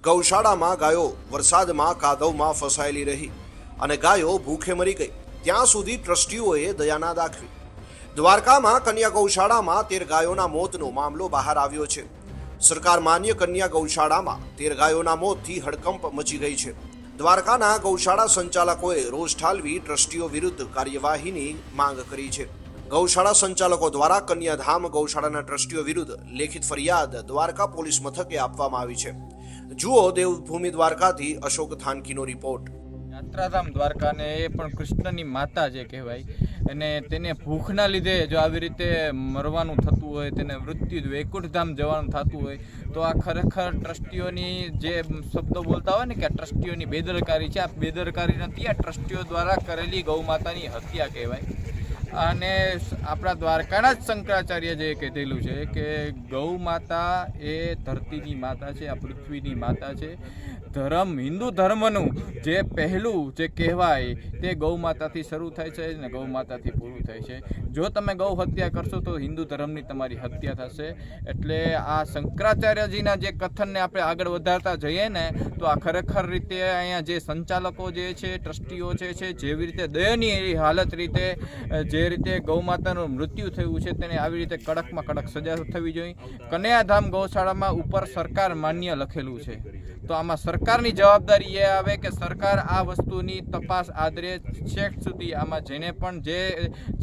ગૌશાળામાં ગાયો વરસાદમાં કાદવમાં ફસાયેલી રહી અને ગાયો ભૂખે મરી ગઈ ત્યાં સુધી ટ્રસ્ટીઓએ દયા ના દાખવી। દ્વારકામાં કન્યા ગૌશાળામાં 13 ગાયોના મોતનો મામલો બહાર આવ્યો છે। સરકાર માન્ય કન્યા ગૌશાળામાં 13 ગાયોના મોતથી હડકંપ મચી ગઈ છે। દ્વારકાના ગૌશાળા સંચાલકોએ રોષ ઠાલવી ટ્રસ્ટીઓ વિરુદ્ધ કાર્યવાહીની માંગ કરી છે। ગૌશાળા સંચાલકો દ્વારા કન્યાધામ ગૌશાળાના ટ્રસ્ટીઓ વિરુદ્ધ લેખિત ફરિયાદ દ્વારકા પોલીસ મથકે આપવામાં આવી છે। જુઓ દેવભૂમિ દ્વારકાથી અશોક થાનકીનો રિપોર્ટ। યાત્રાધામ દ્વારકાને એ પણ કૃષ્ણની માતા જે કહેવાય અને તેને ભૂખના લીધે જો આવી રીતે મરવાનું થતું હોય, તેને મૃત્યુ વૈકુંઠધામ જવાનું થતું હોય તો આ ખરેખર ટ્રસ્ટીઓની જે શબ્દો બોલતા હોય ને કે આ ટ્રસ્ટીઓની બેદરકારી છે। આ બેદરકારી નથી, આ ટ્રસ્ટીઓ દ્વારા કરેલી ગૌ માતાની હત્યા કહેવાય। અને આપણા દ્વારકાના જ શંકરાચાર્યજીએ કહેલું છે કે ગૌ માતા એ ધરતીની માતા છે, આ પૃથ્વીની માતા છે। ધર્મ, હિન્દુ ધર્મનું જે પહેલું જે કહેવાય તે ગૌ માતાથી શરૂ થાય છે અને ગૌ માતાથી પૂરું થાય છે। જો તમે ગૌ હત્યા કરશો તો હિન્દુ ધર્મની તમારી હત્યા થશે। એટલે આ શંકરાચાર્યજીના જે કથનને આપણે આગળ વધારતા જઈએ ને તો આ ખરેખર રીતે અહીંયા જે સંચાલકો જે છે, ટ્રસ્ટીઓ છે, જેવી રીતે દયનીય હાલત રીતે જે રીતે ગૌ માતાનું મૃત્યુ થયું છે તેને આવી રીતે કડકમાં કડક સજા થવી જોઈએ। કન્યાધામ ગૌશાળામાં ઉપર સરકાર માન્ય લખેલું છે તો આમાં સરકારની જવાબદારી એ આવે કે સરકાર આ વસ્તુની તપાસ આદરે છેક સુધી આમાં જેને પણ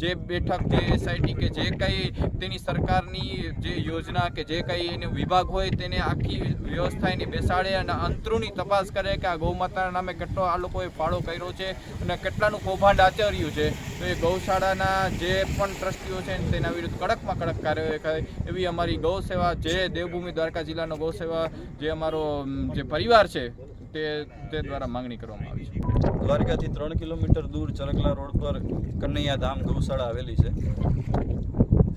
જે બેઠક, જે એસઆઈટી કે જે કંઈ તેની સરકારની જે યોજના કે જે કંઈ એનો વિભાગ હોય તેને આખી વ્યવસ્થા એની બેસાડે અને અંતરૂની તપાસ કરે કે આ ગૌમાતાના નામે કેટલો આ લોકોએ ફાળો કર્યો છે અને કેટલાનું કૌભાંડ આચર્યું છે। તો એ ગૌશાળાના જે પણ ટ્રસ્ટીઓ છે તેના વિરુદ્ધ કડકમાં કડક કાર્યવાહી કરે એવી અમારી ગૌ સેવા, જે દેવભૂમિ દ્વારકા જિલ્લાનો ગૌ સેવા જે અમારો જે પરિવાર છે તે દ્વારા માંગણી કરવામાં આવી છે। દ્વારકાથી 3 કિલોમીટર દૂર ચરકલા રોડ પર કનૈયાધામ ગૌશાળા આવેલી છે,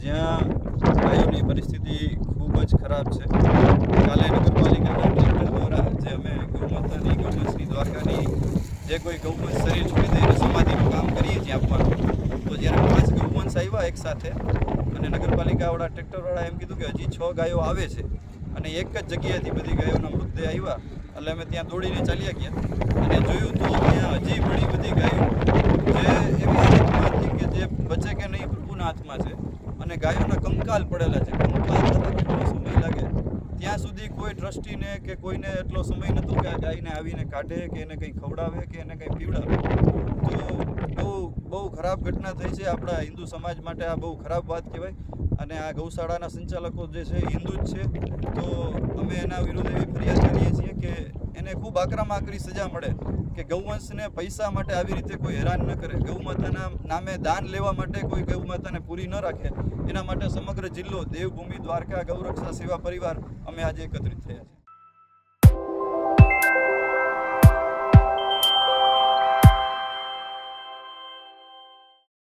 જ્યાં ગાયોની પરિસ્થિતિ ખૂબ જ ખરાબ છે। કાલે નગરપાલિકાના ટ્રેક્ટર દ્વારા જે અમે ગૌમાતાની, ગૌવંશની, દ્વારકાની જે કોઈ ગૌવંશ શરીર છોડી દઈને સમાધિનું કામ કરીએ છીએ આપવાનું, તો જ્યારે 5 ગૌવંશ આવ્યા એક સાથે અને નગરપાલિકાવાળા ટ્રેક્ટરવાળા એમ કીધું કે હજી 6 ગાયો આવે છે અને એક જ જગ્યાએથી બધી ગાયોના મૃતદેહ આવ્યા। એટલે અમે ત્યાં દોડીને ચાલ્યા ગયા અને જોયું તો ત્યાં હજી ઘણી બધી ગાયો જે એવી હાલતમાં હતી કે જે બચે કે નહીં પ્રભુના હાથમાં છે અને ગાયોના કંકાલ પડેલા છે। કંકાલ થતાં કેટલો સમય લાગે ત્યાં સુધી કોઈ ટ્રસ્ટીને કે કોઈને એટલો સમય નહોતો કે આ ગાયને આવીને કાઢે કે એને કંઈ ખવડાવે કે એને કંઈ પીવડાવે। તો બહુ ખરાબ ઘટના થઈ છે। આપણા હિન્દુ સમાજ માટે આ બહુ ખરાબ વાત કહેવાય અને આ ગૌશાળાના સંચાલકો જે છે હિન્દુ જ છે, તો અમે એના વિરુદ્ધ એવી ફરિયાદ કરીએ છીએ કે એને ખૂબ આકરામાં આકરી સજા મળે કે ગૌવંશને પૈસા માટે આવી રીતે કોઈ હેરાન ન કરે, ગૌમાતાના નામે દાન લેવા માટે કોઈ ગૌમાતાને પૂરી ન રાખે। એના માટે સમગ્ર જિલ્લો દેવભૂમિ દ્વારકા ગૌરક્ષા સેવા પરિવાર અમે આજે એકત્રિત થયા છીએ।